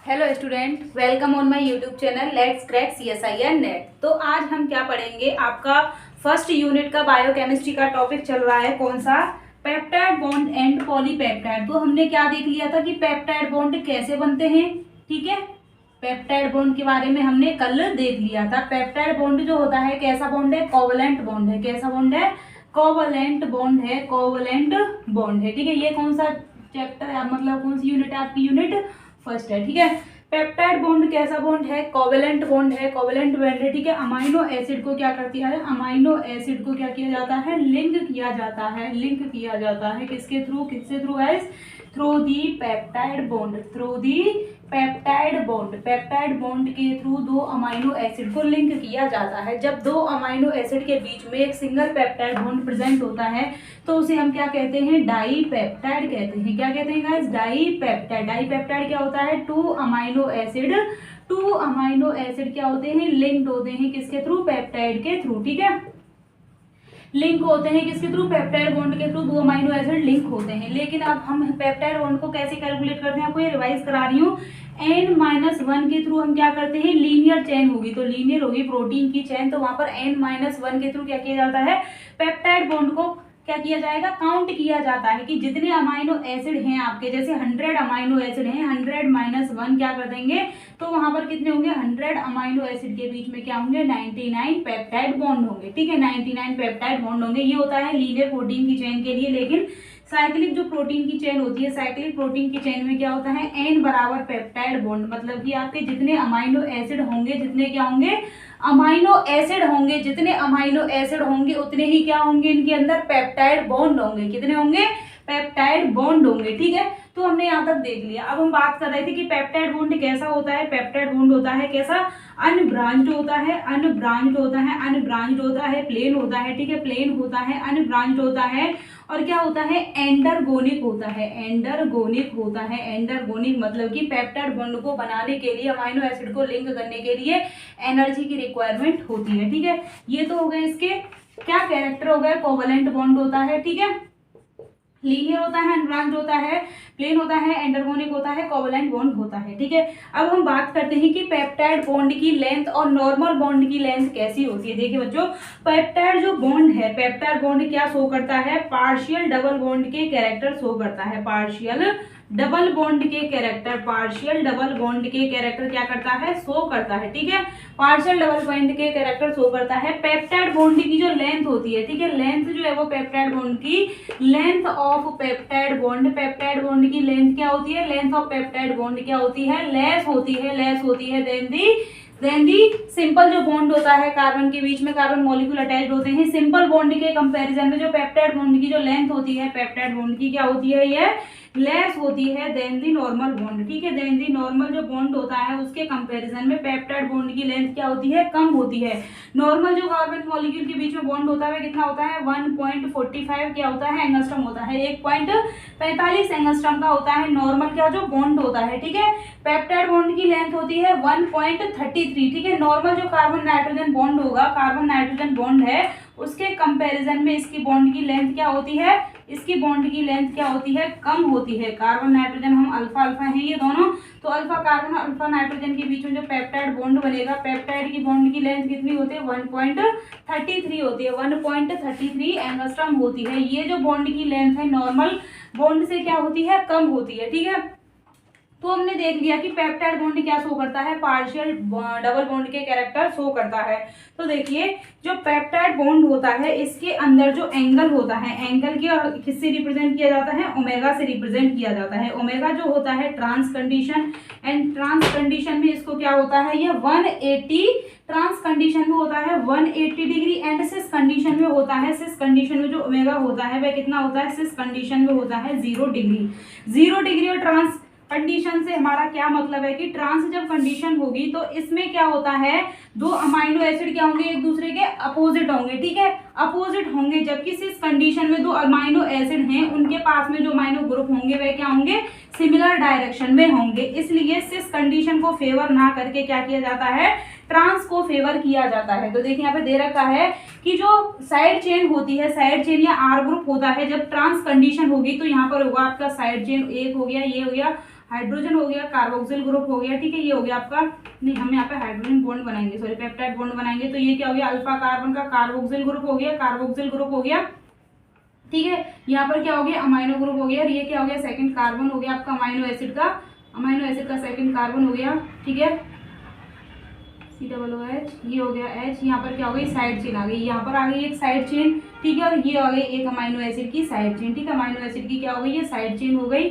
Hello student, welcome on my YouTube channel let's crack CSIR net. तो आज हम क्या पढ़ेंगे, आपका फर्स्ट यूनिट का बायोकेमिस्ट्री का टॉपिक चल रहा है कौन सा, पेप्टाइड बॉन्ड एंड पॉलीपेप्टाइड। तो हमने क्या देख लिया था कि पेप्टाइड बॉन्ड कैसे बनते हैं, ठीक है। पेप्टाइड बॉन्ड के बारे में हमने कल देख लिया था। पेप्टाइड बॉन्ड जो होता है कैसा बॉन्ड है, कोवलेंट बॉन्ड है। कैसा बॉन्ड है, कोवलेंट बॉन्ड है, कोवलेंट बॉन्ड है, ठीक है। ये कौन सा चैप्टर है, मतलब कौन सी यूनिट है आपकी, यूनिट फर्स्ट है, ठीक है। पेप्टाइड बॉन्ड कैसा बॉन्ड है, कोवेलेंट बॉन्ड है, कोवेलेंट बॉन्ड है, ठीक है। अमाइनो एसिड को क्या करती है, अमाइनो एसिड को क्या किया जाता है, लिंक किया जाता है, लिंक किया जाता है किसके थ्रू, किससे थ्रू है, through the peptide bond, through the peptide bond. Peptide bond के थ्रू दो अमाइनो एसिड को लिंक किया जाता है। जब दो अमाइनो एसिड के बीच में एक सिंगल पेप्टाइड बॉन्ड प्रेजेंट होता है तो उसे हम क्या कहते हैं, डाई पेप्टाइड कहते हैं। क्या कहते हैं guys, dipeptide. Dipeptide क्या होता है, टू अमाइनो एसिड क्या होते हैं, लिंक्ड होते हैं किसके थ्रू, पेप्टाइड के थ्रू, ठीक है। लिंक होते हैं किसके थ्रू, पेप्टाइड बॉन्ड के थ्रू दो अमाइनो एसिड लिंक होते हैं। लेकिन अब हम पेप्टाइड बॉन्ड को कैसे कैलकुलेट करते हैं, आपको ये रिवाइज करा रही हूँ। n-1 के थ्रू हम क्या करते हैं, लीनियर चेन होगी, तो लीनियर होगी प्रोटीन की चेन, तो वहां पर n-1 के थ्रू क्या किया जाता है, पेप्टाइड बॉन्ड को क्या किया जाएगा, काउंट किया जाता है कि जितने अमाइनो एसिड हैं आपके, जैसे 100 अमाइनो एसिड हैं, 100-1 क्या कर देंगे, तो वहां पर कितने होंगे, 100 अमाइनो एसिड के बीच में क्या होंगे, 99 पेप्टाइड बॉन्ड होंगे, ठीक है। 99 पेप्टाइड बॉन्ड होंगे। ये होता है लीनियर प्रोटीन की चेन के लिए। लेकिन साइक्लिक जो प्रोटीन की चेन होती है, साइक्लिक प्रोटीन की चेन में क्या होता है, n बराबर पेप्टाइड बॉन्ड, मतलब कि आपके जितने अमाइनो एसिड होंगे, जितने क्या होंगे, अमाइनो एसिड होंगे, जितने अमाइनो एसिड होंगे उतने ही क्या होंगे, इनके अंदर पेप्टाइड बॉन्ड होंगे। कितने होंगे, पेप्टाइड बॉन्ड होंगे, ठीक है। तो हमने यहाँ तक देख लिया। अब हम बात कर रहे थे कि पेप्टाइड बॉन्ड कैसा होता है। पेप्टाइड बॉन्ड होता है कैसा, अनब्रांच्ड होता है, अनब्रांच्ड होता है, अनब्रांच्ड होता है, प्लेन होता है, ठीक है, प्लेन होता है, अनब्रांच्ड होता है, और क्या होता है, एंडरगोनिक होता है, एंडरगोनिक होता है। एंडरगोनिक मतलब कि पेप्टाइड बॉन्ड को बनाने के लिए, अमाइनो एसिड को लिंक करने के लिए एनर्जी की रिक्वायरमेंट होती है, ठीक है। ये तो हो गए इसके क्या कैरेक्टर हो गए, कोवेलेंट बॉन्ड होता है, ठीक है, लीनियर होता है, अनब्रांच्ड होता है, प्लेन होता है, एंडरगोनिक होता है, कोवेलेंट बॉन्ड होता है, ठीक है। अब हम बात करते हैं कि पेप्टाइड बॉन्ड की लेंथ और नॉर्मल बॉन्ड की लेंथ कैसी होती है। देखिए बच्चों, पेप्टाइड जो बॉन्ड है, पेप्टाइड बॉन्ड क्या शो करता है, पार्शियल डबल बॉन्ड के कैरेक्टर शो करता है, पार्शियल डबल बॉन्ड के कैरेक्टर, पार्शियल डबल बॉन्ड के कैरेक्टर क्या करता है, शो करता है, ठीक है। पार्शियल डबल बॉन्ड के कैरेक्टर शो करता है। पेप्टाइड बॉन्ड की जो लेंथ होती है, ठीक है, लेंथ जो है वो पेप्टाइड बॉन्ड की, length of peptide bond, peptide bond की लेंथ क्या होती है, लेंथ ऑफ पेप्टाइड बॉन्ड क्या होती है, लेस होती है, लेस होती है देन दी सिंपल जो बॉन्ड होता है, कार्बन के बीच में कार्बन मॉलिक्यूल अटैच्ड होते हैं। सिंपल बॉन्ड के कंपैरिजन में जो पेप्टाइड बॉन्ड की जो लेंथ होती है, पेप्टाइड बॉन्ड की क्या होती है, ये लेस होती है देन दी नॉर्मल बॉन्ड, ठीक है। देन दी नॉर्मल जो बॉन्ड होता है उसके कंपैरिजन में पेप्टाइड बॉन्ड की लेंथ क्या होती है, कम होती है। नॉर्मल जो कार्बन मॉलिक्यूल के बीच में बॉन्ड होता है कितना होता है, 1.45 क्या होता है, एंगस्ट्रॉम होता है, 1.45 एंगस्ट्रॉम का होता है नॉर्मल क्या जो बॉन्ड होता है, ठीक है। पेप्टाइड बॉन्ड की लेंथ होती है 1.33, ठीक है। नॉर्मल जो कार्बन नाइट्रोजन बॉन्ड होगा, कार्बन नाइट्रोजन बॉन्ड है, उसके कंपैरिजन में इसकी बॉन्ड की लेंथ क्या होती है, इसकी बॉन्ड की लेंथ क्या होती है, कम होती है। कार्बन नाइट्रोजन हम अल्फा अल्फा हैं ये दोनों, तो अल्फा कार्बन अल्फा नाइट्रोजन के बीच में जो पेप्टाइड बॉन्ड बनेगा, पेप्टाइड की बॉन्ड की लेंथ कितनी होती है, 1.33 होती है, 1.33 एंगस्ट्रॉम होती है। ये जो बॉन्ड की लेंथ है नॉर्मल बॉन्ड से क्या होती है, कम होती है, ठीक है। तो हमने देख लिया कि पेप्टाइड बॉन्ड क्या शो करता है, पार्शियल डबल बॉन्ड के कैरेक्टर शो करता है। तो देखिए जो पेप्टाइड बॉन्ड होता है इसके अंदर जो एंगल होता है, एंगल की और किससे रिप्रेजेंट किया जाता है, ओमेगा से रिप्रेजेंट किया जाता है। ओमेगा जो होता है trans condition, and trans condition में इसको क्या होता है, ये 180 ट्रांस कंडीशन में होता है 180 डिग्री, एंड सिस कंडीशन में होता है, सिस कंडीशन में जो ओमेगा होता है वह कितना होता है, सिस कंडीशन में होता है 0 डिग्री। 0 डिग्री और ट्रांस कंडीशन से हमारा क्या मतलब है कि ट्रांस जब कंडीशन होगी तो इसमें क्या होता है, दो अमाइनो एसिड क्या होंगे, एक दूसरे के अपोजिट होंगे, ठीक है, अपोजिट होंगे। जबकि सिस कंडीशन में दो अमाइनो एसिड हैं, उनके पास में जो अमाइनो ग्रुप होंगे वे क्या होंगे, सिमिलर डायरेक्शन में होंगे। इसलिए सिस कंडीशन को फेवर ना करके क्या किया जाता है, ट्रांस को फेवर किया जाता है। तो देखिए यहाँ पे दे रखा है कि जो साइड चेन होती है, साइड चेन या आर ग्रुप होता है, जब ट्रांस कंडीशन होगी तो यहाँ पर होगा आपका साइड चेन एक हो गया, ये हो गया हाइड्रोजन हो गया, कार्बोक्सिल ग्रुप हो गया, ठीक है, ये हो गया आपका, नहीं हम यहाँ पे हाइड्रोजन बॉन्ड बनाएंगे, सॉरी पेप्टाइड बॉन्ड बनाएंगे, तो ये क्या हो गया अल्फा कार्बन का कार्बोक्सिल ग्रुप हो गया, कार्बोक्सिल ग्रुप हो गया, ठीक है। यहाँ पर क्या हो गया अमाइनो ग्रुप हो गया, और ये क्या हो गया सेकंड कार्बन हो गया आपका अमाइनो एसिड का सेकंड कार्बन हो गया, ठीक है, COOH, ये हो गया H, यहाँ पर क्या हो गई साइड चेन आ गई, यहाँ पर आ गई एक साइड चेन, ठीक है, और ये आ गई एक अमाइनो एसिड की साइड चेन, ठीक है, अमाइनो एसिड की क्या हो गई ये साइड चेन हो गई।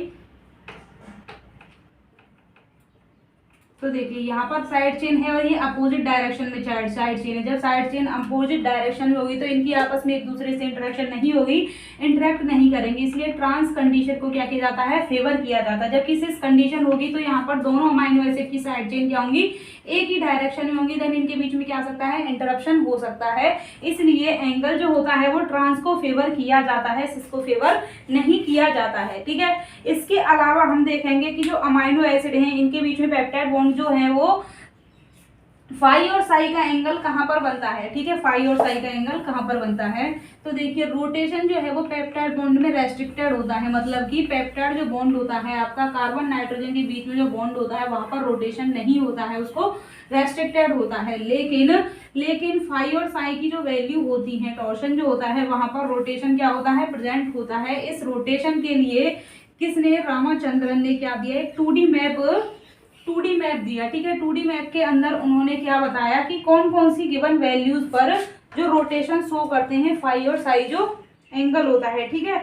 तो देखिए यहाँ पर साइड चेन है और ये अपोजिट डायरेक्शन में साइड चेन है। जब साइड चेन अपोजिट डायरेक्शन में होगी तो इनकी आपस में एक दूसरे से इंटरेक्शन नहीं होगी, इंटरेक्ट नहीं करेंगी, इसलिए ट्रांस कंडीशन को क्या किया जाता है फेवर किया जाता है। जबकि सिस कंडीशन होगी तो यहाँ पर दोनों अमाइनो एसिड की साइड चेन क्या होंगी एक ही डायरेक्शन में होंगी, देन इनके बीच में क्या आ सकता है इंटरप्शन हो सकता है, इसलिए एंगल जो होता है वो ट्रांस को फेवर किया जाता है, सिस को फेवर नहीं किया जाता है, ठीक है। इसके अलावा हम देखेंगे कि जो अमाइनो एसिड हैं इनके बीच में पेप्टाइड बॉन्ड जो है वो फाई और साई का एंगल कहाँ पर बनता है, ठीक है, फाई और साई का एंगल कहाँ पर बनता है। तो देखिए रोटेशन जो है वो पेप्टाइड बॉन्ड में रेस्ट्रिक्टेड होता है, मतलब कि पेप्टाइड जो बॉन्ड होता है आपका कार्बन नाइट्रोजन के बीच में जो बॉन्ड होता है वहां पर रोटेशन नहीं होता है, उसको रेस्ट्रिक्टेड होता है। लेकिन फाई और साई की जो वैल्यू होती है, टॉर्शन जो होता है वहां पर रोटेशन क्या होता है प्रेजेंट होता है। इस रोटेशन के लिए किसने रामाचंद्रन ने क्या दिया एक 2D मैप दिया, ठीक है। 2D मैप के अंदर उन्होंने क्या बताया कि कौन कौन सी गिवन वैल्यूज पर जो रोटेशन शो करते हैं फाई और साई जो एंगल होता है, ठीक है।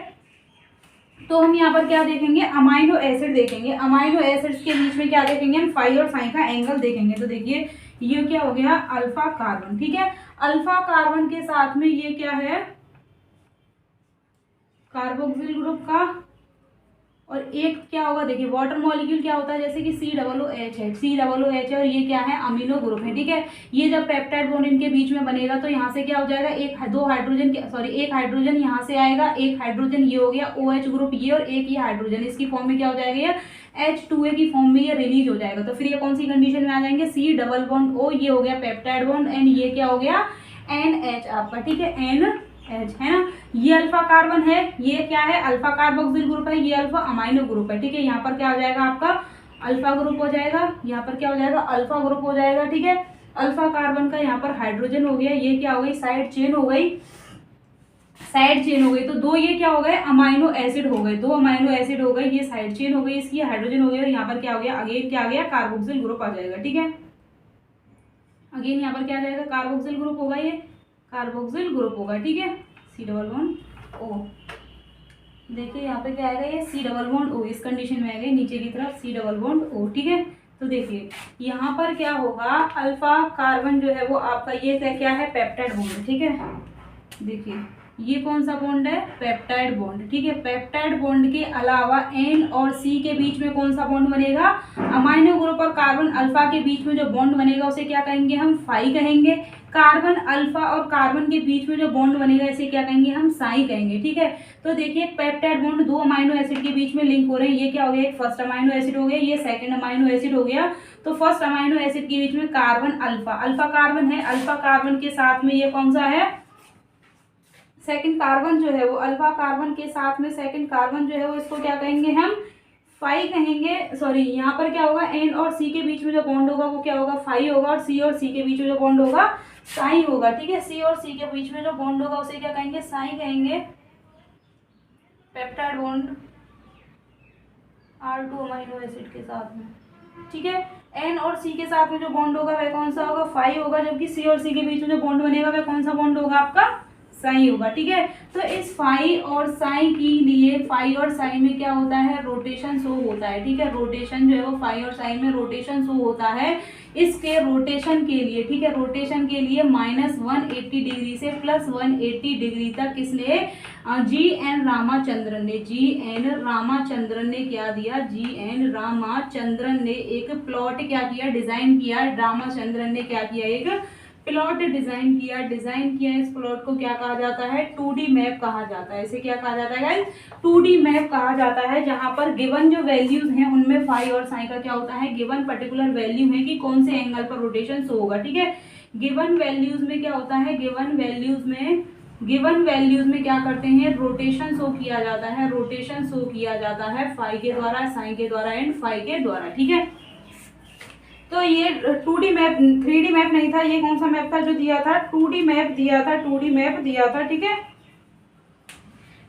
तो हम यहाँ पर क्या देखेंगे अमाइनो एसिड देखेंगे, अमाइनो एसिड्स के बीच में क्या देखेंगे हम फाई और साई का एंगल देखेंगे। तो देखिए ये क्या हो गया अल्फा कार्बन, ठीक है, अल्फा कार्बन के साथ में ये क्या है कार्बोक्सिल ग्रुप का, और एक क्या होगा देखिए वाटर मॉलिक्यूल क्या होता है जैसे कि COOH है, COOH है, और ये क्या है अमीनो ग्रुप है, ठीक है। ये जब पेप्टाइड बॉन्ड इनके बीच में बनेगा तो यहाँ से क्या हो जाएगा एक हाइड्रोजन यहाँ से आएगा, एक हाइड्रोजन ये हो गया OH ग्रुप ये, और एक ये हाइड्रोजन इसकी फॉर्म में क्या हो जाएगा ये H2A की फॉर्म में ये रिलीज हो जाएगा। तो फिर ये कौन सी कंडीशन में आ जाएंगे C+O, ये हो गया पेप्टाइड बॉन्ड, एंड ये क्या हो गया NH आपका, ठीक है, NH है ना। ये अल्फा कार्बन है, ये क्या है अल्फा कार्बोक्सिल ग्रुप है, ये अल्फा अमाइनो ग्रुप है, ठीक है। यहाँ पर क्या हो जाएगा आपका अल्फा ग्रुप हो जाएगा, यहाँ पर क्या हो जाएगा अल्फा ग्रुप हो जाएगा, ठीक है। अल्फा कार्बन का यहाँ पर हाइड्रोजन हो गया, ये क्या हो गई साइड चेन हो गई, तो दो ये क्या हो गए अमाइनो एसिड हो गए, दो अमाइनो एसिड हो गए, ये साइड चेन हो गई इसकी, हाइड्रोजन हो गया, और यहाँ पर क्या हो गया अगेन क्या आ गया कार्बोक्सिल ग्रुप आ जाएगा, ठीक है। अगेन यहाँ पर क्या आ जाएगा कार्बोक्सिल ग्रुप होगा, ये कार्बोक्सिल ग्रुप होगा, ठीक है, C+O। देखिए यहाँ पे क्या आएगा ये C+O, इस कंडीशन में आएगा नीचे की तरफ C+O, ठीक है। तो देखिए यहाँ पर क्या होगा अल्फा कार्बन जो है वो आपका ये क्या है पेप्टाइड बॉन्ड, ठीक है। देखिए ये कौन सा बॉन्ड है पेप्टाइड बॉन्ड, ठीक है। पेप्टाइड बॉन्ड के अलावा N और C के बीच में कौन सा बॉन्ड बनेगा अमाइनो ग्रुप और कार्बन अल्फा के बीच में जो बॉन्ड बनेगा उसे क्या कहेंगे हम फाई कहेंगे। कार्बन अल्फा और कार्बन के बीच में जो बॉन्ड बनेगा इसे क्या कहेंगे हम साई कहेंगे, ठीक है। तो देखिए पेप्टाइड बॉन्ड दो अमाइनो एसिड के बीच में लिंक हो रहे हैं, ये क्या हो गया एक फर्स्ट अमाइनो एसिड हो गया, ये सेकंड अमाइनो एसिड हो गया। तो फर्स्ट अमाइनो एसिड के बीच में कार्बन अल्फा कार्बन है, अल्फा कार्बन के साथ में ये कौन सा है सेकंड कार्बन जो है वो अल्फा कार्बन के साथ में सेकंड कार्बन जो है वो इसको क्या कहेंगे हम फाई कहेंगे, सॉरी यहाँ पर क्या होगा N और C के बीच में जो बॉन्ड होगा वो क्या होगा फाई होगा, और C और C के बीच में जो बॉन्ड होगा साई होगा, ठीक है। C और C के बीच में जो बॉन्ड होगा उसे क्या कहेंगे साई कहेंगे। Peptide bond R2 amino acid के साथ में, ठीक है। N और C के साथ में जो बॉन्ड होगा वह कौन सा होगा फाई होगा, जबकि C और C के बीच में जो बॉन्ड बनेगा वह कौन सा बॉन्ड होगा आपका साई होगा, ठीक है। तो इस फाई और साई के लिए फाई और साई में क्या होता है रोटेशन शो होता है, ठीक है। रोटेशन जो है वो फाई और साई में रोटेशन शो होता है। इसके रोटेशन के लिए, ठीक है, रोटेशन के लिए -180 डिग्री से +180 डिग्री तक किसने GN रामाचंद्रन ने क्या दिया GN रामाचंद्रन ने एक प्लॉट क्या किया डिजाइन किया, रामाचंद्रन ने क्या किया एक प्लॉट डिजाइन किया इस प्लॉट को क्या कहा जाता है, 2D मैप कहा जाता है। इसे क्या कहा जाता है गाइस, 2D मैप कहा जाता है, जहां पर गिवन जो वैल्यूज हैं उनमें फाई और साई का क्या होता है, गिवन पर्टिकुलर वैल्यू है कि कौन से एंगल पर रोटेशन शो होगा। ठीक है, गिवन वैल्यूज में क्या होता है, गिवन वैल्यूज में क्या करते हैं, रोटेशन शो किया जाता है, रोटेशन शो किया जाता है फाई के द्वारा, साइन के द्वारा एंड फाई के द्वारा। ठीक है, तो ये 2D मैप, 3D मैप नहीं था, ये कौन सा मैप था जो दिया था, 2D मैप दिया था, 2D मैप दिया था। ठीक है,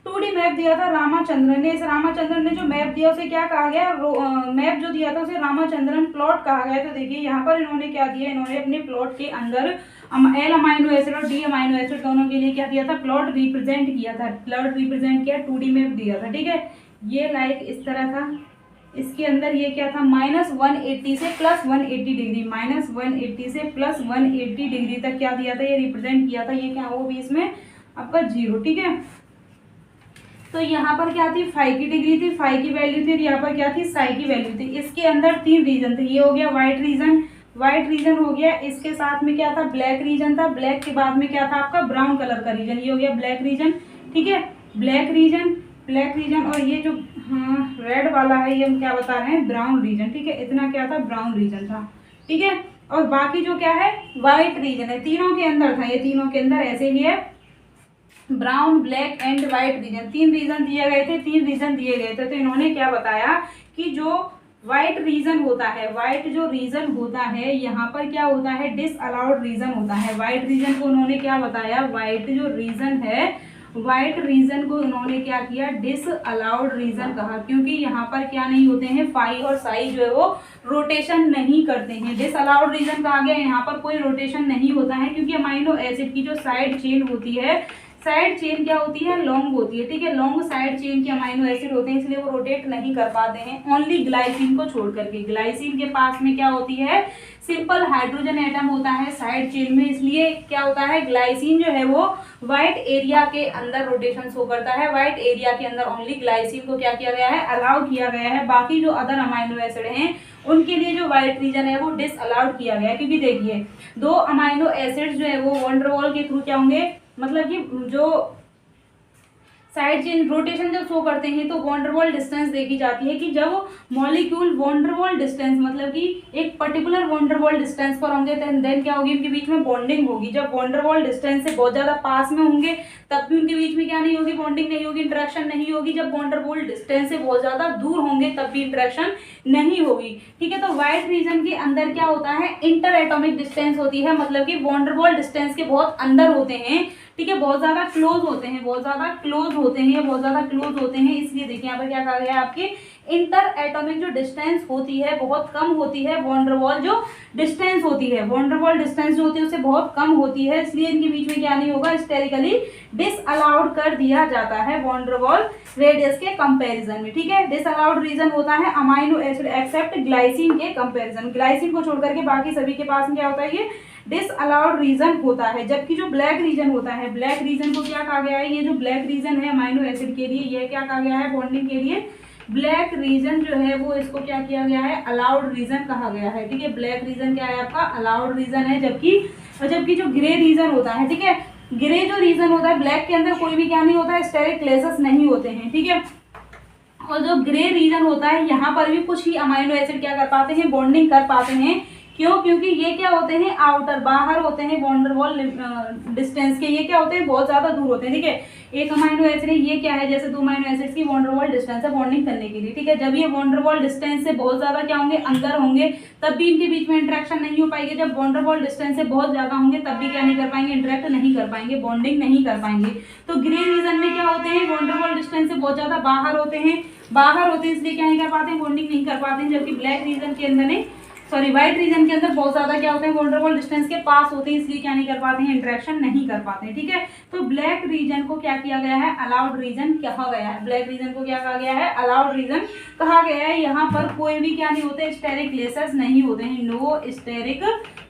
2D मैप दिया था रामाचंद्रन ने। इस रामाचंद्रन ने जो मैप दिया उसे क्या कहा गया, मैप जो दिया था उसे रामाचंद्रन प्लॉट कहा गया। तो देखिए यहाँ पर इन्होंने क्या दिया, इन्होंने अपने प्लॉट के अंदर एल अमाइनो एसिड और डी अमाइनो एसिड दोनों के लिए क्या दिया था, प्लॉट रिप्रेजेंट किया था, 2D मैप दिया था। ठीक है, ये लाइक इस तरह था, इसके अंदर ये क्या था, -180 से +180 डिग्री, -180 से +180 डिग्री तक क्या दिया था, ये रिप्रेजेंट किया था। ये क्या वो भी इसमें आपका 0। ठीक है, तो यहाँ पर क्या थी, फाई की डिग्री थी, फाई की वैल्यू थी, और यहाँ पर क्या थी, साई की वैल्यू थी। इसके अंदर 3 रीजन थे, ये हो गया व्हाइट रीजन हो गया, इसके साथ में क्या था, ब्लैक रीजन था, ब्लैक के बाद में क्या था आपका ब्राउन कलर का रीजन, ये हो गया ब्लैक रीजन। ठीक है, ब्लैक रीजन और ये जो रेड वाला है ये हम क्या बता रहे हैं, ब्राउन रीजन। ठीक है, इतना क्या था, ब्राउन रीजन था। ठीक है, और बाकी जो क्या है, व्हाइट रीजन है, तीनों के अंदर था, ये तीनों के अंदर ऐसे ही है, brown, black and white region, 3 region दिए गए थे। तो इन्होंने क्या बताया कि जो व्हाइट रीजन होता है, व्हाइट जो रीजन होता है यहाँ पर क्या होता है, डिसअलाउड रीजन होता है। व्हाइट रीजन को उन्होंने क्या बताया, व्हाइट जो रीजन है, व्हाइट रीजन को उन्होंने क्या किया, डिसअलाउड रीजन कहा, क्योंकि यहाँ पर क्या नहीं होते हैं, फाई और साई जो है वो रोटेशन नहीं करते हैं। डिसअलाउड रीजन कहा गया, यहाँ पर कोई रोटेशन नहीं होता है, क्योंकि अमाइनो एसिड की जो साइड चेन होती है, साइड चेन क्या होती है, लॉन्ग होती है। ठीक है, लॉन्ग साइड चेन के अमाइनो एसिड होते हैं, इसलिए वो रोटेट नहीं कर पाते हैं, ओनली ग्लाइसिन को छोड़ करके। ग्लाइसिन के पास में क्या होती है, सिंपल हाइड्रोजन एटम होता है साइड चेन में, इसलिए क्या होता है, ग्लाइसिन जो है वो व्हाइट एरिया के अंदर रोटेशन शो करता है। व्हाइट एरिया के अंदर ओनली ग्लाइसिन को क्या किया गया है, अलाउ किया गया है। बाकी जो अदर अमाइनो एसिड हैं उनके लिए जो व्हाइट रीजन है वो डिसअलाउड किया गया है, क्योंकि देखिए 2 अमाइनो एसिड जो है वो वैन डर वाल्स के थ्रू क्या होंगे, मतलब कि जो साइड चेन रोटेशन जब शो करते हैं तो वैन डर वाल्स डिस्टेंस देखी जाती है कि जब molecule van der Waals distance मतलब कि एक particular van der Waals distance पर होंगे, देन क्या होगी, उनके बीच में बॉन्डिंग होगी। जब वैन डर वाल्स डिस्टेंस से बहुत ज्यादा पास में होंगे तब भी उनके बीच में क्या नहीं होगी, बॉन्डिंग नहीं होगी, इंटरेक्शन नहीं होगी। जब वैन डर वाल्स डिस्टेंस से बहुत ज्यादा दूर होंगे तब भी इंटरेक्शन नहीं होगी। ठीक है, तो व्हाइट रीजन के अंदर क्या होता है, इंटर एटॉमिक डिस्टेंस होती है, मतलब कि वैन डर वाल्स डिस्टेंस के बहुत अंदर होते हैं। ठीक है, बहुत ज्यादा क्लोज होते हैं, बहुत ज्यादा क्लोज होते हैं, इसलिए देखिए यहाँ पर क्या कहा गया है, आपके इंटर एटॉमिक जो डिस्टेंस होती है बहुत कम होती है, वैन डर वाल्स जो डिस्टेंस होती है, वैन डर वाल्स डिस्टेंस जो होती है उससे बहुत कम होती है, इसलिए इनके बीच में क्या नहीं होगा, स्टेरिकली डिसअलाउड कर दिया जाता है वैन डर वाल्स रेडियस के कंपैरिजन में। ठीक है, डिसअलाउड रीजन होता है अमाइनो एसिड एक्सेप्ट ग्लाइसिन के कंपैरिजन, ग्लाइसिन को छोड़ करके बाकी सभी के पास में क्या होता है, ये डिसअलाउड रीजन होता है। जबकि जो ब्लैक रीजन होता है, ब्लैक रीजन को क्या कहा गया है, ये जो ब्लैक रीजन है अमाइनो एसिड के लिए, ये क्या कहा गया है, बॉन्डिंग के लिए ब्लैक रीजन जो है वो इसको क्या किया गया है, अलाउड रीजन कहा गया है। ठीक है, ब्लैक रीजन क्या है आपका, अलाउड रीजन है। जबकि जो ग्रे रीजन होता है, ठीक है, ग्रे जो रीजन होता है, ब्लैक के अंदर कोई भी क्या नहीं होता है, स्टेरिक क्लेसेस नहीं होते हैं। ठीक है, और जो ग्रे रीजन होता है यहाँ पर भी कुछ ही अमाइनो एसिड क्या कर पाते हैं, बॉन्डिंग कर पाते हैं। क्यों, क्योंकि ये क्या होते हैं, आउटर बाहर होते हैं वैन डर वाल्स डिस्टेंस के, ये क्या होते हैं, बहुत ज्यादा दूर होते हैं। ठीक है, एक अमाइनो एसिड है, ये क्या है, जैसे 2 अमाइनो एसिड्स की वैन डर वाल्स डिस्टेंस है बॉन्डिंग करने के लिए। ठीक है, जब ये वैन डर वाल्स डिस्टेंस से बहुत ज्यादा क्या होंगे, अंदर होंगे, तब भी इनके बीच में इंटरेक्शन नहीं हो पाएगी। जब वैन डर वाल्स डिस्टेंस से बहुत ज्यादा होंगे तब भी क्या नहीं कर पाएंगे, इंटरेक्ट नहीं कर पाएंगे, बॉन्डिंग नहीं कर पाएंगे। तो ग्रे रीजन में क्या होते हैं, वैन डर वाल्स डिस्टेंस से बहुत ज्यादा बाहर होते हैं, इसलिए क्या नहीं कर पाते, बॉन्डिंग नहीं कर पाते हैं। जबकि ब्लैक रीजन के अंदर नहीं, सॉरी व्हाइट रीजन के अंदर बहुत ज्यादा क्या होते हैं, वैन डर वाल्स डिस्टेंस के पास होते हैं, इसलिए क्या नहीं कर पाते हैं, इंटरेक्शन नहीं कर पाते हैं। ठीक है, तो ब्लैक रीजन को क्या किया गया है, अलाउड रीजन कहा गया है। ब्लैक रीजन को क्या कहा गया है, अलाउड रीजन कहा गया है। यहाँ पर कोई भी क्या नहीं होते, स्टेरिक क्लेसेस नहीं होते हैं, नो स्टेरिक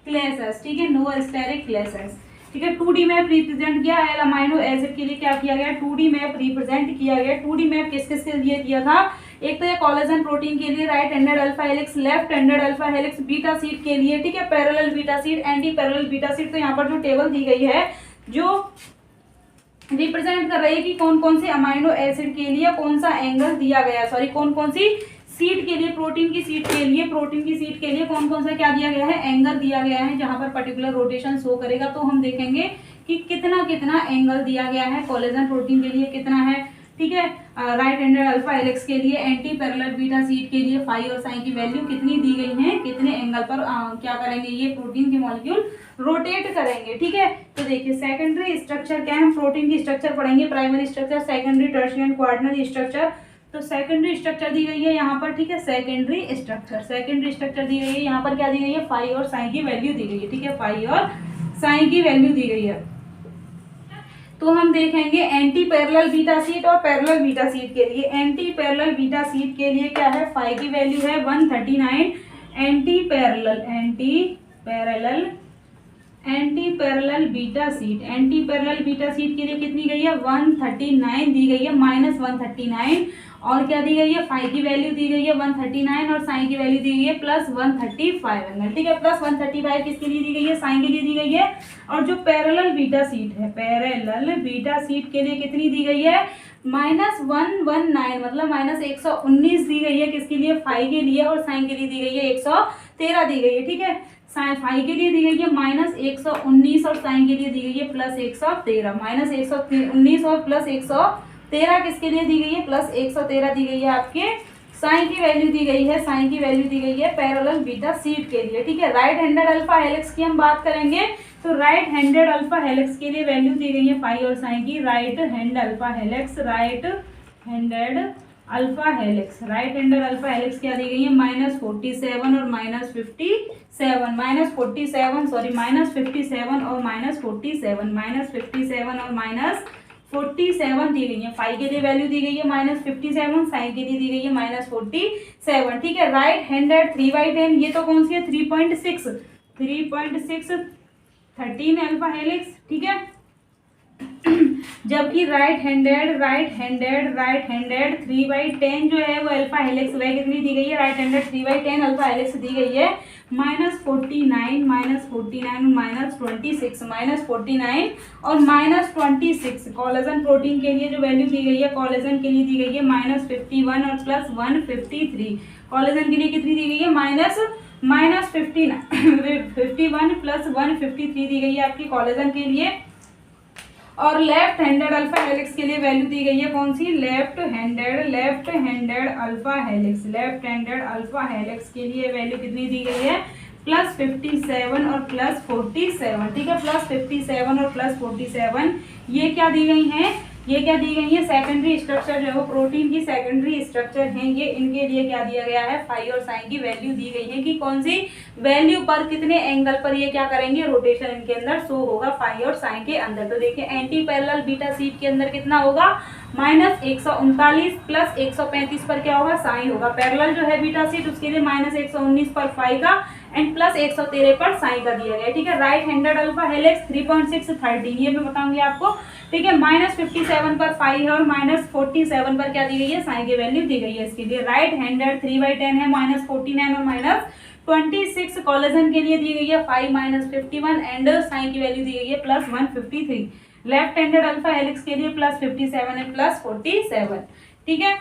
क्लेसेस। ठीक है, नो स्टेरिक क्लेसेस। ठीक है, 2D मैप रिप्रेजेंट किया, एल अमाइनो एसिड के लिए क्या किया गया, 2D मैप रिप्रेजेंट किया गया। 2D मैप किस किस के लिए दिया था, एक तो ये कोलेजन प्रोटीन के लिए right handed alpha helix, left handed alpha helix beta sheet के लिए, ठीक है, parallel beta sheet, anti parallel beta sheet. तो यहाँ पर जो टेबल दी गई है जो रिप्रेजेंट कर रही है कि कौन कौन से अमाइनो एसिड के लिए कौन सा एंगल दिया गया है, सॉरी कौन कौन सी सीट के लिए, प्रोटीन की सीट के लिए, प्रोटीन की सीट के लिए कौन कौन सा क्या दिया गया है, एंगल दिया गया है, जहां पर पर्टिकुलर रोटेशन शो करेगा। तो हम देखेंगे कि कितना कितना एंगल दिया गया है कोलेजन प्रोटीन के लिए, कितना है, ठीक है। राइट हैंडेड अल्फा हेलिक्स के लिए, एंटी पैरेलल बीटा शीट के लिए फाई और साई की वैल्यू कितनी दी गई है, कितने एंगल पर क्या करेंगे, ये प्रोटीन के मॉलिक्यूल रोटेट करेंगे, ठीक है। तो देखिए सेकेंडरी स्ट्रक्चर क्या है, प्रोटीन की स्ट्रक्चर पढ़ेंगे, primary structure, secondary, tertiary and quaternary structure. तो सेकेंडरी स्ट्रक्चर दी गई है यहाँ पर, ठीक है, सेकेंडरी स्ट्रक्चर दी गई है यहाँ पर, क्या दी गई है, फाई और साई की वैल्यू दी गई है, ठीक है, फाई और साई की वैल्यू दी गई है। तो हम देखेंगे एंटी पैरेलल बीटा शीट और पैरेलल बीटा शीट के लिए। एंटी पैरेलल बीटा शीट के लिए क्या है, फाई की वैल्यू है 139, एंटी पैरेलल बीटा शीट के लिए कितनी गई है, 139 दी गई है, -139। और क्या दी गई है, फाई की वैल्यू दी गई है 139 और साइन की वैल्यू दी गई है +135 एंगल, ठीक है, +135 किसके लिए दी गई है, साइन के लिए दी गई है। और जो पैरेलल बीटा शीट है, पैरेलल बीटा शीट के लिए कितनी दी गई है, -119 मतलब -119 दी गई है, किसके लिए, फाई के लिए, और साइन के लिए दी गई है 113 दी गई है, ठीक है। फाई के लिए दी गई है -119 और साइन के लिए दी गई है +113, -119 और +113 किसके लिए दी गई है, +113 दी गई है आपके साइन की वैल्यू दी गई है, पैरेलल बीटा शीट के लिए, ठीक है। राइट हैंडेड अल्फा हेलिक्स की हम बात करेंगे, तो राइट हैंडेड अल्फा हेलिक्स के लिए वैल्यू दी गई है फाई और साइन की। राइट हैंडेड अल्फा हेलिक्स क्या दी गई है, -47 और -57, -47 और -47 दी गई है। फाई के लिए वैल्यू दी गई है -57, साइन के लिए दी गई है -47, ठीक है। राइट हैंडेड 3/10, ये तो कौन सी है, 3.6 13 अल्फा हेलिक्स, ठीक है। जबकि राइट हैंडेड 3/10 जो है वो अल्फा हेलिक्स वह कितनी दी गई है, राइट हैंडेड 3/10 अल्फा हेलिक्स दी गई है -49 और -26 कोलेजन प्रोटीन के लिए जो वैल्यू दी गई है, कोलेजन के लिए दी गई है -51 और +153। कोलेजन के लिए कितनी दी गई है, -51 + 153 दी गई है आपकी कोलेजन के लिए। और लेफ्ट हैंडेड अल्फा हेलिक्स के लिए वैल्यू दी गई है कौन सी, लेफ्ट हैंडेड अल्फा हेलिक्स के लिए वैल्यू कितनी दी गई है, +57 और +47, ठीक है, +57 और +47। ये क्या दी गई हैं, सेकेंडरी स्ट्रक्चर जो है वो प्रोटीन की सेकेंडरी स्ट्रक्चर हैं, ये इनके लिए क्या दिया गया है, फाई और साइन की वैल्यू दी गई है कि कौन सी वैल्यू पर कितने एंगल पर ये क्या करेंगे, रोटेशन इनके अंदर शो होगा फाई और साइन के अंदर। तो देखिए एंटी पैरेलल बीटा शीट के अंदर कितना होगा, -139 + 135 पर क्या होगा, साइन होगा। पैरेलल जो है बीटा शीट उसके लिए -119 पर फाई का एंड +113 पर साइन का दिया गया, ठीक है। राइट हैंडेड अल्फा हेलिक्स 3.6 13, ये मैं बताऊंगी आपको, ठीक है। -57 पर फाई है और -47 पर क्या दी गई है, साइन की वैल्यू दी गई है इसके लिए। राइट हैंडेड 3/10 है, -49 और -26 कोलेजन के लिए दी गई है फाई -51 एंड साइन की वैल्यू दी गई है +153। लेफ्ट हैंडेड अल्फा हेलिक्स के लिए +57 एंड +47, ठीक है।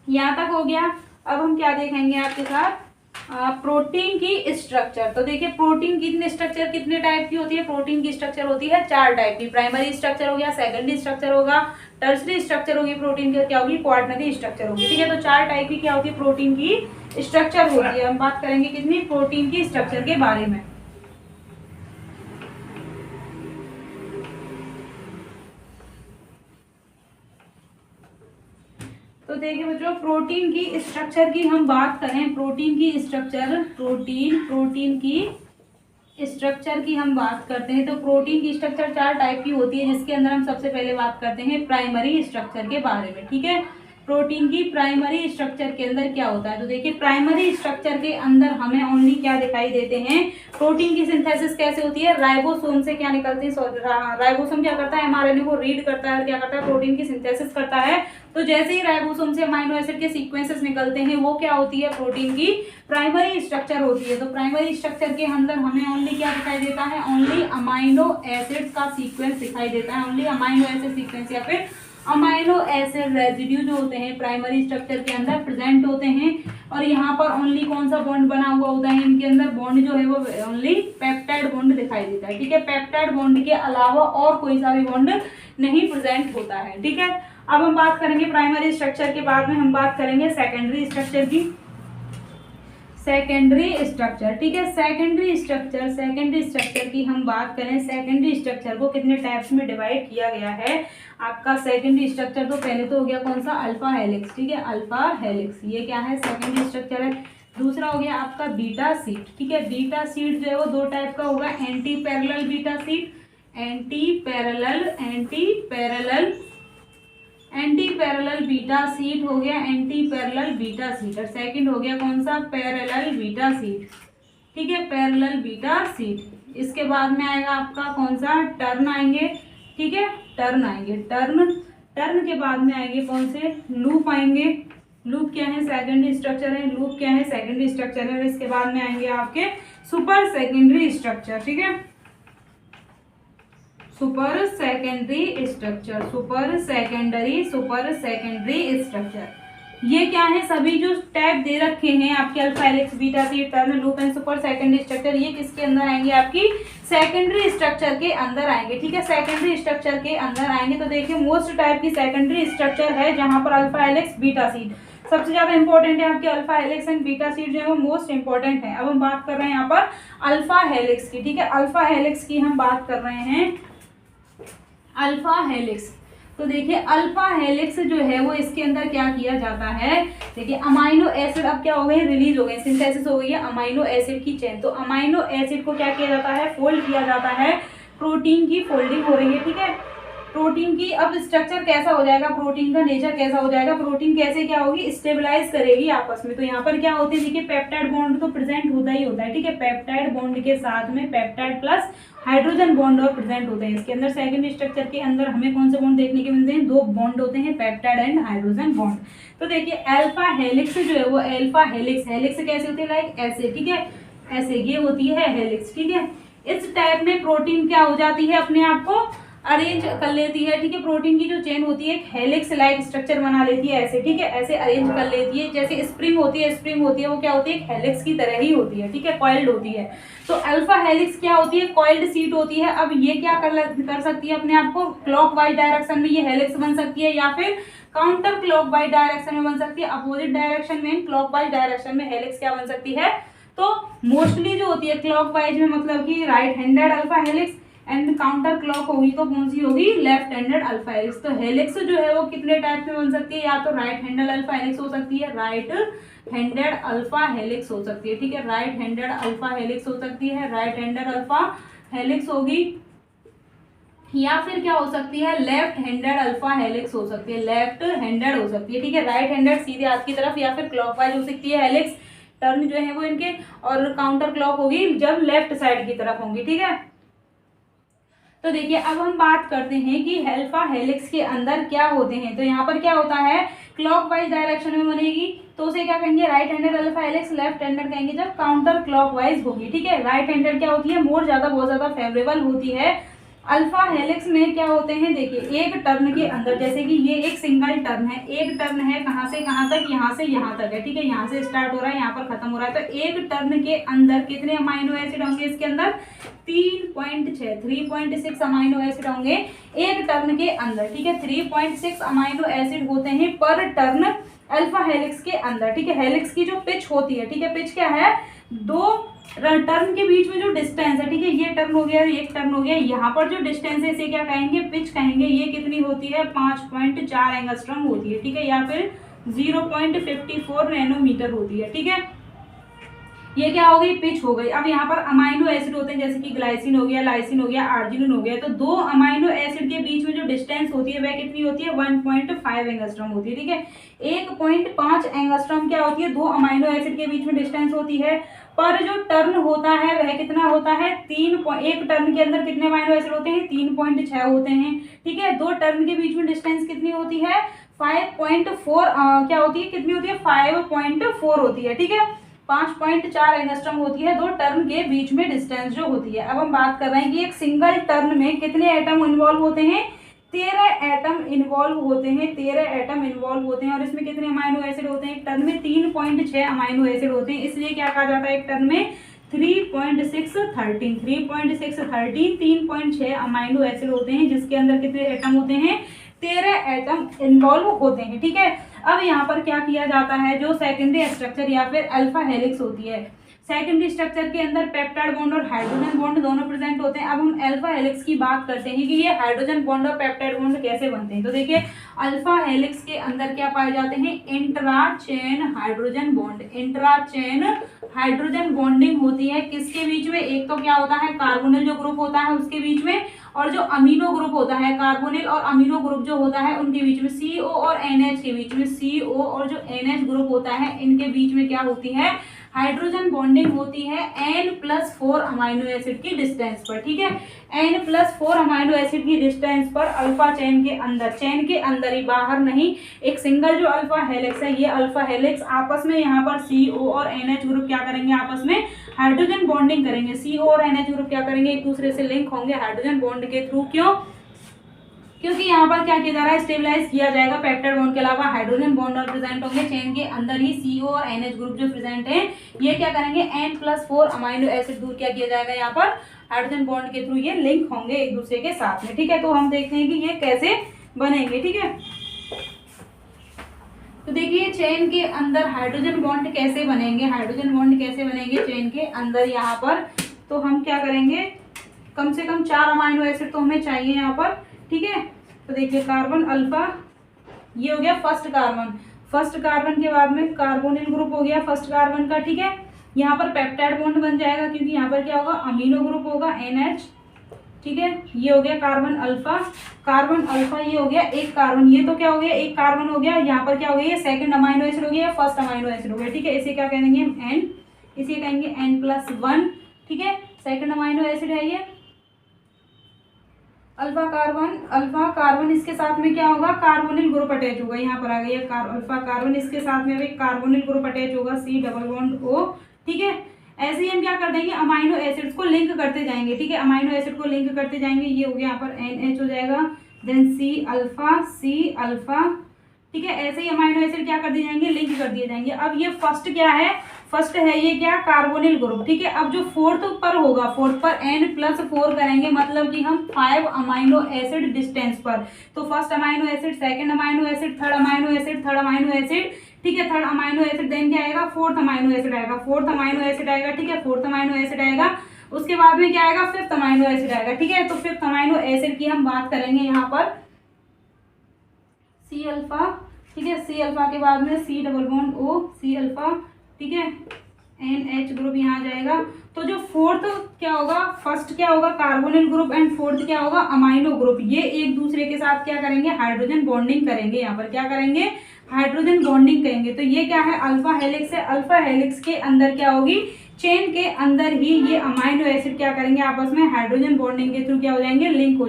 यहाँ तक हो गया। अब हम क्या देखेंगे आपके साथ, प्रोटीन की स्ट्रक्चर। तो देखिए प्रोटीन की स्ट्रक्चर कितने टाइप की होती है, प्रोटीन की स्ट्रक्चर होती है 4 टाइप की। प्राइमरी स्ट्रक्चर हो गया, सेकेंडरी स्ट्रक्चर होगा, टर्सरी स्ट्रक्चर होगी, प्रोटीन की क्या होगी, क्वार्टरनरी स्ट्रक्चर होगी, ठीक है। तो 4 टाइप की क्या होती है, प्रोटीन की स्ट्रक्चर होती है। हम बात करेंगे कितनी, प्रोटीन की स्ट्रक्चर के बारे में। तो देखिए बच्चों प्रोटीन की स्ट्रक्चर की हम बात करें, प्रोटीन की स्ट्रक्चर की हम बात करते हैं तो प्रोटीन की स्ट्रक्चर 4 टाइप की होती है, जिसके अंदर हम सबसे पहले बात करते हैं प्राइमरी स्ट्रक्चर के बारे में, ठीक है। प्रोटीन की प्राइमरी स्ट्रक्चर के अंदर क्या होता है। तो देखिए प्राइमरी स्ट्रक्चर के अंदर हमें ओनली क्या दिखाई देते हैं, प्रोटीन की सिंथेसिस कैसे होती है, राइबोसोम से क्या निकलते हैं, राइबोसोम क्या करता है, एमआरएनए को रीड करता है और क्या करता है, प्रोटीन की सिंथेसिस करता है। तो जैसे ही राइबोसोम से अमाइनो एसिड के सीक्वेंसेस निकलते हैं वो क्या होती है, प्रोटीन की प्राइमरी स्ट्रक्चर होती है। तो प्राइमरी स्ट्रक्चर के अंदर हमें ओनली क्या दिखाई देता है, ओनली अमाइनो एसिड का सीक्वेंस दिखाई देता है, ओनली अमाइनो एसिड सीक्वेंस या फिर अमाइनो एसिड रेजिड्यू जो होते हैं प्राइमरी स्ट्रक्चर के अंदर प्रेजेंट होते हैं। और यहाँ पर ओनली कौन सा बॉन्ड बना हुआ होता है, इनके अंदर बॉन्ड जो है वो ओनली पेप्टाइड बॉन्ड दिखाई देता है, ठीक है। पेप्टाइड बॉन्ड के अलावा और कोई सा भी बॉन्ड नहीं प्रेजेंट होता है, ठीक है। अब हम बात करेंगे प्राइमरी स्ट्रक्चर के बाद में हम बात करेंगे सेकेंडरी स्ट्रक्चर की, सेकेंडरी स्ट्रक्चर, ठीक है। सेकेंडरी स्ट्रक्चर की हम बात करें, सेकेंडरी स्ट्रक्चर को कितने टाइप्स में डिवाइड किया गया है आपका सेकेंडरी स्ट्रक्चर। तो पहले तो हो गया कौन सा, अल्फा हेलिक्स, ठीक है, अल्फा हेलिक्स, ये क्या है, सेकेंडरी स्ट्रक्चर है। दूसरा हो गया आपका बीटा सीट, ठीक है। बीटा सीट जो है वो दो टाइप का होगा, anti parallel beta sheet, anti parallel beta sheet हो गया, एंटी पैरेलल बीटा सीट। और सेकंड हो गया कौन सा, पैरेलल बीटा सीट, ठीक है, पैरेलल बीटा सीट। इसके बाद में आएगा आपका कौन सा, टर्न आएंगे, ठीक है, टर्न आएंगे, टर्न के बाद में आएंगे कौन से, लूप आएंगे। लूप क्या है, सेकेंडरी स्ट्रक्चर है, लूप क्या है, सेकेंडरी स्ट्रक्चर है। और इसके बाद में आएंगे आपके सुपर सेकेंडरी स्ट्रक्चर, ठीक है, सुपर सेकेंडरी स्ट्रक्चर। ये क्या है, सभी जो टैब दे रखे हैं आपके alpha helix, beta sheet, turn, loop and super secondary structure, ये किसके अंदर आएंगे, आपकी सेकेंडरी स्ट्रक्चर के अंदर आएंगे, ठीक है, सेकेंडरी स्ट्रक्चर के अंदर आएंगे। तो देखिए मोस्ट टाइप की सेकेंडरी स्ट्रक्चर है जहां पर अल्फा हेलिक्स, बीटा सीट सबसे ज्यादा इंपॉर्टेंट है। आपके alpha helix and beta sheet जो है वो मोस्ट इंपॉर्टेंट है। अब हम बात कर रहे हैं यहाँ पर अल्फा हेलिक्स की, ठीक है, अल्फा हेलिक्स की हम बात कर रहे हैं, अल्फा हेलिक्स। तो देखिए अल्फा हेलिक्स जो है वो इसके अंदर क्या किया जाता है, देखिए अमाइनो एसिड अब क्या हो गए, रिलीज हो गए, सिंथेसिस हो गई है अमाइनो एसिड की चेन। तो अमाइनो एसिड को क्या किया जाता है, फोल्ड किया जाता है, प्रोटीन की फोल्डिंग हो रही है, ठीक है। प्रोटीन की अब स्ट्रक्चर कैसा हो जाएगा, प्रोटीन का नेचर कैसा हो जाएगा, प्रोटीन कैसे क्या होगी, स्टेबलाइज करेगी आपस में। तो यहाँ पर क्या होते हैं, देखिए पेप्टाइड बॉन्ड तो प्रेजेंट होता ही होता है, ठीक है, पेप्टाइड बॉन्ड के साथ में पेप्टाइड प्लस हाइड्रोजन बॉन्ड और प्रेजेंट होते हैं। इसके अंदर सेकेंडरी स्ट्रक्चर के अंदर हमें कौन से बॉन्ड देखने के मिलते हैं, दो बॉन्ड होते हैं, पेप्टाइड एंड हाइड्रोजन बॉन्ड। तो देखिए अल्फा हेलिक्स जो है वो अल्फा हेलिक्स, हेलिक्स कैसे होती है, लाइक ऐसे, ठीक है, ऐसे ये होती है हेलिक्स, ठीक है। इस टाइप में प्रोटीन क्या हो जाती है, अपने आप को अरेंज कर लेती है, ठीक है, प्रोटीन की जो चेन होती है हेलिक्स लाइक स्ट्रक्चर बना लेती है, ऐसे, ठीक है, ऐसे अरेंज कर लेती है। जैसे स्प्रिंग होती है वो क्या होती है, हेलिक्स की तरह ही होती है, ठीक है, कॉइल्ड होती है। तो अल्फा हेलिक्स क्या होती है, कॉइल्ड सीट होती है। अब ये क्या कर सकती है, अपने आप को क्लॉकवाइज डायरेक्शन में ये हेलिक्स बन सकती है या फिर काउंटर क्लॉकवाइज डायरेक्शन में बन सकती है, अपोजिट डायरेक्शन में, क्लॉकवाइज डायरेक्शन में हेलिक्स क्या बन सकती है। तो मोस्टली जो होती है क्लॉकवाइज में, मतलब कि right handed alpha helix, and counter clock होगी तो कौन सी होगी, लेफ्ट हैंडेड अल्फा हेलिक्स। तो हेलिक्स जो है वो कितने टाइप में बन सकती है, या तो राइट हैंडेड अल्फा हेलिक्स हो सकती है, राइट हैंडेड अल्फा हेलिक्स हो सकती है, ठीक है, राइट हैंडेड अल्फा हेलिक्स हो सकती है, राइट हैंडेड अल्फा हेलिक्स होगी, या फिर क्या हो सकती है, लेफ्ट हैंडेड अल्फा हेलिक्स हो सकती है, लेफ्ट हैंडेड हो सकती है, ठीक है, राइट हैंडेड सीधे हाथ की तरफ, या फिर क्लॉकवाइज हो सकती है हेलिक्स, टर्न जो है वो इनके, और काउंटर क्लॉक होगी जब लेफ्ट साइड की तरफ होंगी, ठीक है। तो देखिए अब हम बात करते हैं कि अल्फा हेलिक्स के अंदर क्या होते हैं। तो यहाँ पर क्या होता है, क्लॉकवाइज डायरेक्शन में बनेगी तो उसे क्या कहेंगे, right handed alpha helix, left handed कहेंगे जब काउंटर क्लॉकवाइज होगी, ठीक है। राइट हैंडेड क्या होती है, मोर ज्यादा बहुत ज्यादा फेवरेबल होती है। अल्फा हेलिक्स में क्या होते हैं, देखिए एक टर्न के अंदर, जैसे कि ये एक सिंगल टर्न है, एक टर्न है कहाँ से कहाँ तक, यहाँ से यहाँ तक है, ठीक है, यहाँ से स्टार्ट हो रहा है, यहाँ पर खत्म हो रहा है। तो एक टर्न के अंदर कितने अमाइनो एसिड होंगे, इसके अंदर 3.6 अमाइनो एसिड होंगे एक टर्न के अंदर, ठीक है, 3.6 अमाइनो एसिड होते हैं पर टर्न अल्फा हेलिक्स के अंदर, ठीक है। हेलिक्स की जो पिच होती है, ठीक है, पिच क्या है, दो टर्न के बीच में जो डिस्टेंस है, ठीक है, ये टर्न हो गया, एक टर्न हो गया, यहाँ पर जो डिस्टेंस है इसे क्या कहेंगे, पिच कहेंगे। ये कितनी होती है, 5.4 एंगस्ट्रॉम होती है, ठीक है, या फिर 0.54 नैनोमीटर होती है, ठीक है। ये क्या हो गई, पिच हो गई। अब यहाँ पर अमाइनो एसिड होते हैं जैसे कि ग्लाइसिन हो गया, लाइसिन हो गया, आर्जिनिन हो गया, तो दो अमाइनो एसिड के बीच में जो डिस्टेंस होती है वह कितनी होती है, 1.5 एंगस्ट्रॉम होती है, ठीक है। 1.5 एंगस्ट्रॉम क्या होती है, दो अमाइनो एसिड के बीच में डिस्टेंस होती है। पर जो टर्न होता है वह कितना होता है, एक टर्न के अंदर कितने अमाइनो एसिड होते हैं, 3.6 होते हैं, ठीक है। दो टर्न के बीच में डिस्टेंस कितनी होती है, 5.4 क्या होती है, कितनी होती है, 5.4 होती है, ठीक है। 5.4 एंगस्ट्रॉम होती है दो टर्न के बीच में डिस्टेंस जो होती है। अब हम बात कर रहे हैं कि एक सिंगल टर्न में कितने एटम इन्वॉल्व होते हैं, 13 एटम इन्वॉल्व होते हैं, 13 एटम इन्वॉल्व होते हैं। और इसमें कितने अमाइनो एसिड होते हैं, एक टर्न में 3.6 अमाइनो एसिड होते हैं, इसलिए क्या कहा जाता है एक टर्न में 3.613 3.6 अमाइनो एसिड होते हैं, जिसके अंदर कितने एटम होते हैं, 13 एटम इन्वॉल्व होते हैं, ठीक है। अब यहाँ पर क्या किया जाता है, जो सेकेंडरी स्ट्रक्चर या फिर अल्फा हेलिक्स होती है, सेकेंडरी स्ट्रक्चर के अंदर पेप्टाइड बॉन्ड और हाइड्रोजन बॉन्ड दोनों प्रेजेंट होते हैं। अब हम अल्फा हेलिक्स की बात करते हैं कि ये हाइड्रोजन बॉन्ड और पेप्टाइड बॉन्ड कैसे बनते हैं। तो देखिए अल्फा हेलिक्स के अंदर क्या पाए जाते हैं, intra chain hydrogen bond, intra chain hydrogen bonding होती है किसके बीच में, एक तो क्या होता है कार्बोनिल जो ग्रुप होता है उसके बीच में, और जो अमीनो ग्रुप होता है, कार्बोनिल और अमीनो ग्रुप जो होता है उनके बीच में, CO और NH के बीच में, CO और जो NH ग्रुप होता है इनके बीच में क्या होती है, हाइड्रोजन बॉन्डिंग होती है N+4 अमाइनो एसिड की डिस्टेंस पर, ठीक है। N+4 अमाइनो एसिड की डिस्टेंस पर अल्फा चेन के अंदर ही, बाहर नहीं, एक सिंगल जो अल्फा हेलिक्स है, ये अल्फा हेलिक्स आपस में यहाँ पर CO और NH ग्रुप क्या करेंगे, आपस में हाइड्रोजन बॉन्डिंग करेंगे। CO और NH ग्रुप क्या करेंगे, एक दूसरे से लिंक होंगे हाइड्रोजन बॉन्ड के थ्रू। क्यों, क्योंकि यहाँ पर क्या किया जा रहा है, स्टेबलाइज किया जाएगा। पेप्टाइड बॉन्ड के अलावा हाइड्रोजन बॉन्ड और प्रेजेंट होंगे चेन के अंदर ही, CO और NH ग्रुप जो प्रेजेंट है ये क्या करेंगे, N+4 अमाइनो एसिड दूर क्या किया जाएगा, यहाँ पर हाइड्रोजन बॉन्ड के थ्रू ये लिंक होंगे एक दूसरे के साथ में, ठीक है। तो हम देखते हैं कि ये कैसे बनेंगे, ठीक है। तो देखिए चेन के अंदर हाइड्रोजन बॉन्ड कैसे बनेंगे, हाइड्रोजन बॉन्ड कैसे बनेंगे चेन के अंदर यहाँ पर, तो हम क्या करेंगे, कम से कम 4 अमाइनो एसिड तो हमें चाहिए यहाँ पर, ठीक है। तो देखिए कार्बन अल्फा, ये हो गया फर्स्ट कार्बन के बाद में कार्बोनिल ग्रुप हो गया फर्स्ट कार्बन का, ठीक है। यहाँ पर पेप्टाइड बॉन्ड बन जाएगा क्योंकि यहाँ पर क्या होगा, अमीनो ग्रुप होगा NH, ठीक है। ये हो गया कार्बन अल्फा ये हो गया एक कार्बन, ये तो क्या हो गया, एक कार्बन हो गया। यहाँ पर क्या हो गया, ये सेकंड अमाइनो एसिड हो गया, फर्स्ट अमाइनो एसिड हो गया, ठीक है। इसे क्या कहेंगे हम N, इसे कहेंगे N+1, ठीक है। सेकंड अमाइनो एसिड है ये अल्फा कार्बन, इसके साथ में क्या होगा, कार्बोनिल ग्रुप अटैच होगा, यहाँ पर आ गया अल्फा कार्बन, इसके साथ में एक कार्बोनिल ग्रुप अटैच होगा C+O, ठीक है। ऐसे ही हम क्या कर देंगे, अमाइनो एसिड्स को लिंक करते जाएंगे, ठीक है। अमाइनो एसिड को लिंक करते जाएंगे, ये हो गया यहाँ पर NH हो जाएगा, देन C अल्फा, ठीक है। ऐसे ही अमाइनो एसिड क्या कर दिए जाएंगे, लिंक कर दिए जाएंगे। अब ये फर्स्ट क्या है, फर्स्ट है ये क्या, कार्बोनिल ग्रुप, ठीक है। अब जो फोर्थ पर होगा, फोर्थ पर N+4 करेंगे, मतलब कि हम 5 अमाइनो एसिड डिस्टेंस पर, तो first amino acid, second amino acid, third amino acid, ठीक है। थर्ड अमाइनो एसिड देन क्या आएगा, फोर्थ अमाइनो एसिड आएगा, ठीक है। फोर्थ अमाइनो एसिड आएगा, उसके बाद में क्या आएगा, फिफ्थ अमाइनो एसिड आएगा, ठीक है। तो फिफ्थ अमाइनो एसिड की हम बात करेंगे यहाँ पर C अल्फा, ठीक है। C अल्फा के बाद में C+O, C अल्फा, ठीक है। NH ग्रुप यहाँ जाएगा। तो जो फोर्थ क्या होगा, फर्स्ट क्या होगा कार्बोनिल ग्रुप एंड फोर्थ क्या होगा अमाइनो ग्रुप, ये एक दूसरे के साथ क्या करेंगे, हाइड्रोजन बॉन्डिंग करेंगे। यहाँ पर क्या करेंगे, हाइड्रोजन बॉन्डिंग करेंगे। तो ये क्या है, अल्फा हेलिक्स है। अल्फा हेलिक्स के अंदर क्या होगी, चेन के अंदर ही ये अमाइनो एसिड क्या करेंगे, आपस में हाइड्रोजन बॉन्डिंग के थ्रू क्या हो जाएंगे, लिंक हो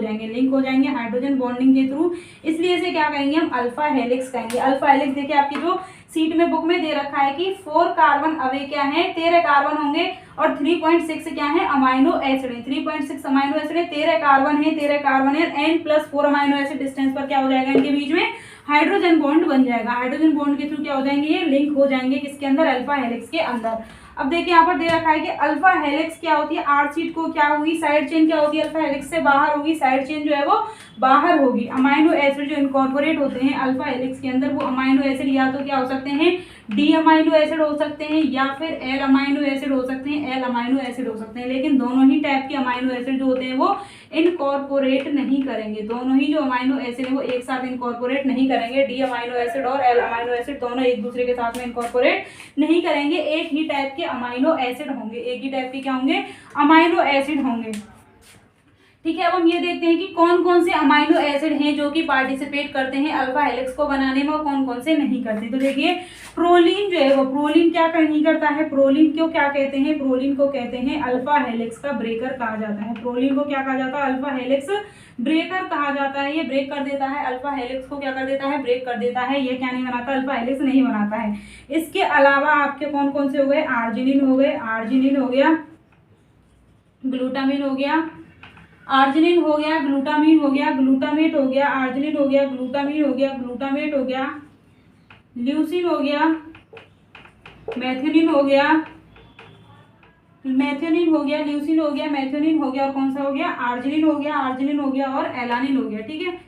जाएंगे हाइड्रोजन बॉन्डिंग के थ्रू। इसलिए इसे क्या कहेंगे हम, अल्फा हेलिक्स कहेंगे। अल्फा हेलिक्स देखिए आपकी जो सीट में बुक में दे रखा है कि 4 कार्बन अवे क्या है, 13 कार्बन होंगे और 3.6 क्या है, अमाइनो एसिड है। 3.6 अमाइनो एसिड है, 13 कार्बन है, N+4 अमाइनो एसिड डिस्टेंस पर क्या हो जाएगा, इनके बीच में हाइड्रोजन बॉन्ड बन जाएगा। हाइड्रोजन बॉन्ड के थ्रू क्या हो जाएंगे, ये लिंक हो जाएंगे किसके अंदर, अल्फा हेलिक्स के अंदर। अब देखिए यहाँ पर दे रखा है कि अल्फा हेलिक्स क्या होती है, आर सीट को क्या होगी, साइड चेन क्या होती है, अल्फा हेलिक्स से बाहर होगी, साइड चेन जो है वो बाहर होगी। अमाइनो एसिड जो इनकॉर्पोरेट होते हैं अल्फा हेलिक्स के अंदर, वो अमाइनो एसिड या तो क्या हो सकते हैं, डी अमाइनो एसिड हो सकते हैं या फिर एल अमाइनो एसिड हो सकते हैं, एल अमाइनो एसिड हो सकते हैं। लेकिन दोनों ही टाइप के अमाइनो एसिड जो होते हैं वो इनकॉर्पोरेट नहीं करेंगे। दोनों ही जो अमाइनो एसिड है वो एक साथ इनकॉर्पोरेट नहीं करेंगे। डी अमाइनो एसिड और एल अमाइनो एसिड दोनों एक दूसरे के साथ में इनकॉर्पोरेट नहीं करेंगे। एक ही टाइप के अमाइनो एसिड होंगे, एक ही टाइप के क्या होंगे, अमाइनो एसिड होंगे। ठीक है, अब हम ये देखते हैं कि कौन कौन से अमाइनो एसिड हैं जो कि पार्टिसिपेट करते हैं अल्फा हेलिक्स को बनाने में और कौन कौन से नहीं करते। तो देखिए प्रोलीन जो है वो, प्रोलीन क्या नहीं करता है, प्रोलीन क्यों क्या कहते हैं, प्रोलीन को कहते हैं अल्फा हेलिक्स का ब्रेकर कहा जाता है। प्रोलीन को क्या कहा जाता है, अल्फा हेलिक्स ब्रेकर कहा जाता है। ये ब्रेक कर देता है अल्फा हेलिक्स को, क्या कर देता है, ब्रेक कर देता है। ये क्या नहीं बनाता, अल्फा हेलिक्स नहीं बनाता है। इसके अलावा आपके कौन कौन से हो गए, आर्जिनिन हो गए, आर्जिनिन हो गया, ग्लूटामिन हो गया, आर्जिनिन हो गया, ग्लूटामिन हो गया, ग्लूटामेट हो गया, आर्जिनिन हो गया, ग्लूटामिन हो गया, ग्लूटामेट हो गया, ल्यूसिन हो गया, मैथियोनिन हो गया, मैथियोनिन हो गया, ल्यूसिन हो गया, मैथियोनिन हो गया और कौन सा हो गया, आर्जिनिन हो गया, आर्जिनिन हो गया और एलानिन हो गया। ठीक है,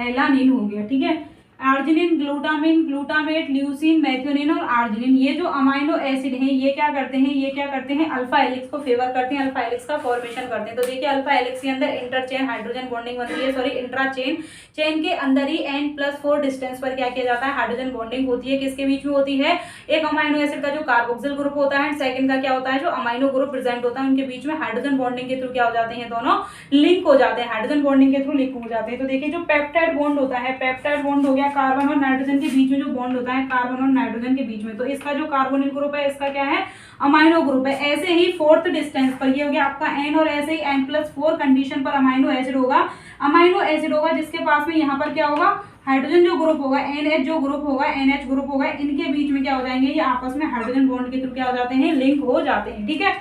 एलानिन हो गया। ठीक है, arginine, glutamine, glutamate, leucine, methionine और आर्जिनिन, ये जो अमाइनो एसिड हैं ये क्या करते हैं, ये क्या करते हैं, अल्फा हेलिक्स को फेवर करते हैं, अल्फा हेलिक्स का फॉर्मेशन करते हैं। तो देखिए अल्फा हेलिक्स के अंदर इंटरचेन हाइड्रोजन बॉन्डिंग बनती है, सॉरी इंट्राचेन, चेन के अंदर ही n+4 डिस्टेंस पर क्या किया जाता है, हाइड्रोजन बॉन्डिंग होती है। किसके बीच में होती है, एक अमाइनो एसिड का जो कार्बोक्सिल ग्रुप होता है, सेकंड का क्या होता है, जो अमाइनो ग्रुप प्रेजेंट होता है, उनके बीच में हाइड्रोजन बॉन्डिंग के थ्रू क्या हो जाते हैं, दोनों लिंक हो जाते हैं, हाइड्रोजन बॉन्डिंग के थ्रू लिंक हो जाते हैं। तो देखिए जो पेप्टाइड बॉन्ड होता है, पेप्टाइड बॉन्ड हो गया कार्बन और नाइट्रोजन के बीच में जो बॉन्ड होता है, कार्बन और नाइट्रोजन के बीच में, तो इसका जो कार्बोनिल ग्रुप है इसका क्या है, अमाइनो ग्रुप है। ऐसे ही फोर्थ डिस्टेंस पर ये हो गया आपका n और ऐसे ही n+4 कंडीशन पर अमाइनो एसिड होगा, अमाइनो एसिड होगा जिसके पास में यहाँ पर क्या होगा, हाइड्रोजन जो ग्रुप होगा, NH जो ग्रुप होगा, NH ग्रुप होगा, इनके बीच में क्या हो जाएंगे, ये आपस में हाइड्रोजन बॉन्ड के थ्रू क्या हो जाते हैं, लिंक हो जाते हैं। ठीक है,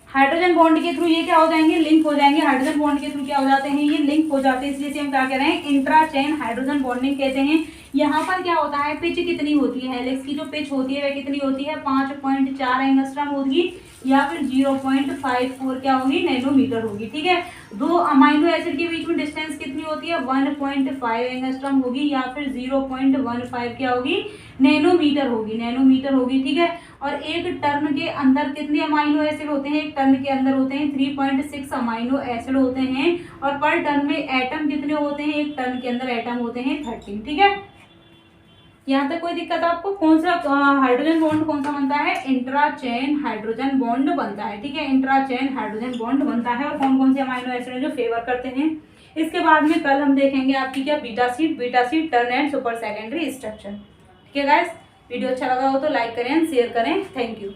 हाइड्रोजन बॉन्ड के थ्रू ये क्या हो जाएंगे, लिंक हो जाएंगे, हाइड्रोजन बॉन्ड के थ्रू क्या हो जाते हैं, ये लिंक हो जाते हैं, इसलिए हम क्या कह रहे हैं, इंट्राचेन हाइड्रोजन बॉन्डिंग कहते हैं। यहाँ पर क्या होता है, पिच कितनी होती है, हेलिक्स की जो पिच होती है वह कितनी होती है, 5.4 एंगस्ट्रॉम होगी या फिर 0.54 क्या होगी, नैनोमीटर होगी। ठीक है, दो अमाइनो एसिड के बीच में डिस्टेंस कितनी होती है, 1.5 एंगस्ट्रॉम होगी या फिर 0.15 क्या होगी, नैनोमीटर होगी, नैनोमीटर होगी। ठीक है, और एक टर्न के अंदर कितने अमाइनो एसिड होते हैं, एक टर्न के अंदर होते हैं 3.6 अमाइनो एसिड होते हैं, और पर टर्न में एटम कितने होते हैं, एक टर्न के अंदर एटम होते हैं 13। ठीक है, यहाँ तक कोई दिक्कत आपको, कौन सा हाइड्रोजन बॉन्ड कौन सा बनता है, इंट्राचेन हाइड्रोजन बॉन्ड बनता है। ठीक है, इंट्राचेन हाइड्रोजन बॉन्ड बनता है, और कौन कौन से अमाइनो एसिड जो फेवर करते हैं। इसके बाद में कल हम देखेंगे आपकी क्या, beta sheet turn and super secondary structure. ठीक है गाइस, वीडियो अच्छा लगा हो तो लाइक करें, शेयर करें। Thank you.